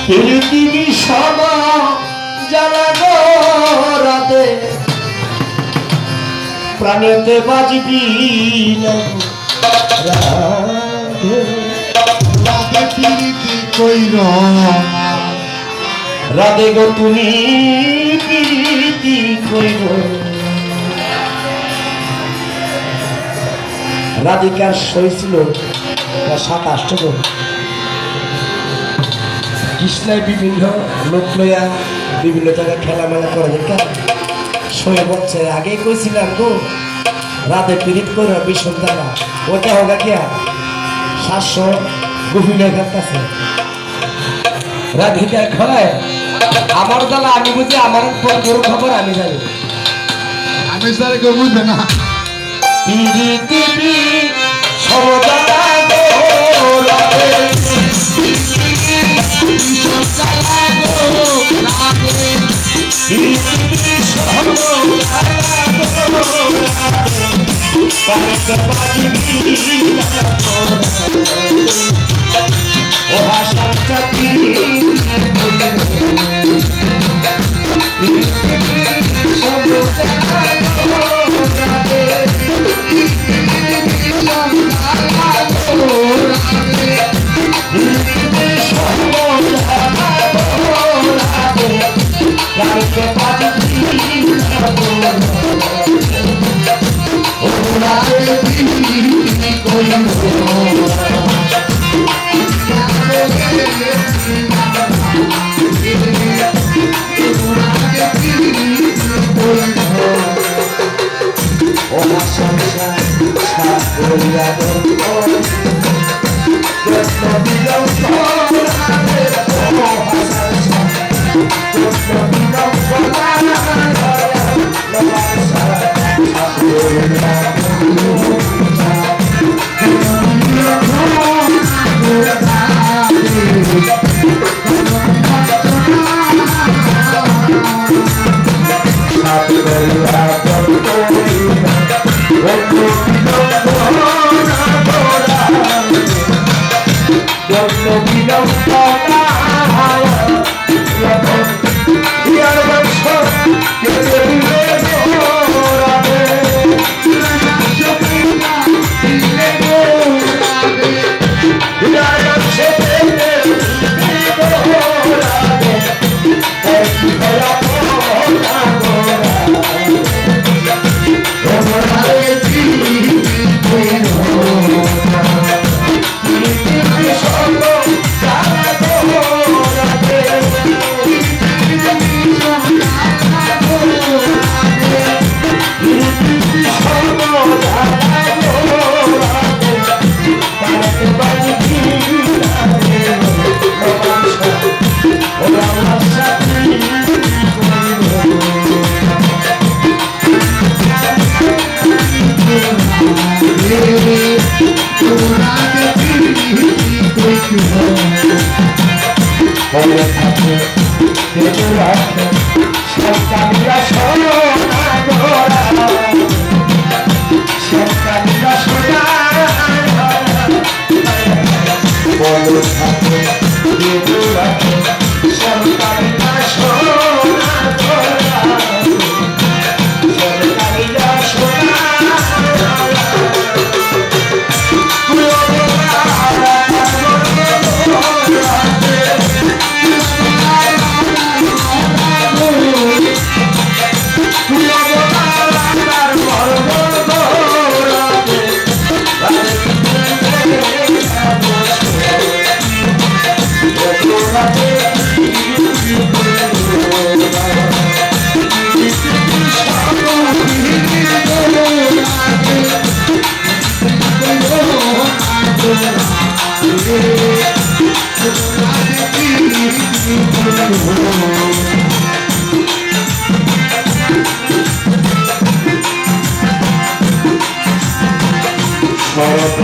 পৃথিবী সব জানা গো রাতে প্রাণেতে বাজবি না রাধে রাধে প্রীতি কইর রাধে গো তুমি প্রীতি কইর রাধিকার সইছিল 27 জন কৃষ্ণায় বিভিন্ন লোক লইয়া বিভিন্ন জায়গায় খেলামেলা করে দেখা সয়ে বলছে আগেই কইছিলাম গো রাধে পীড়িত করে বিষণ দ্বারা ওটা হোক গিয়া 700 গুফিলে কাটতেছে রাধিকা খয় আমার দ্বারা আমি বুঝি আমার বড় খবর আমি জানি আমি স্যার কেউ বুঝবে না পৃথিবী সর্বদা গো রাধে পৃথিবী সর্বদা গো রাধে পানিতে বাজবি ও হাসার চাকরি Para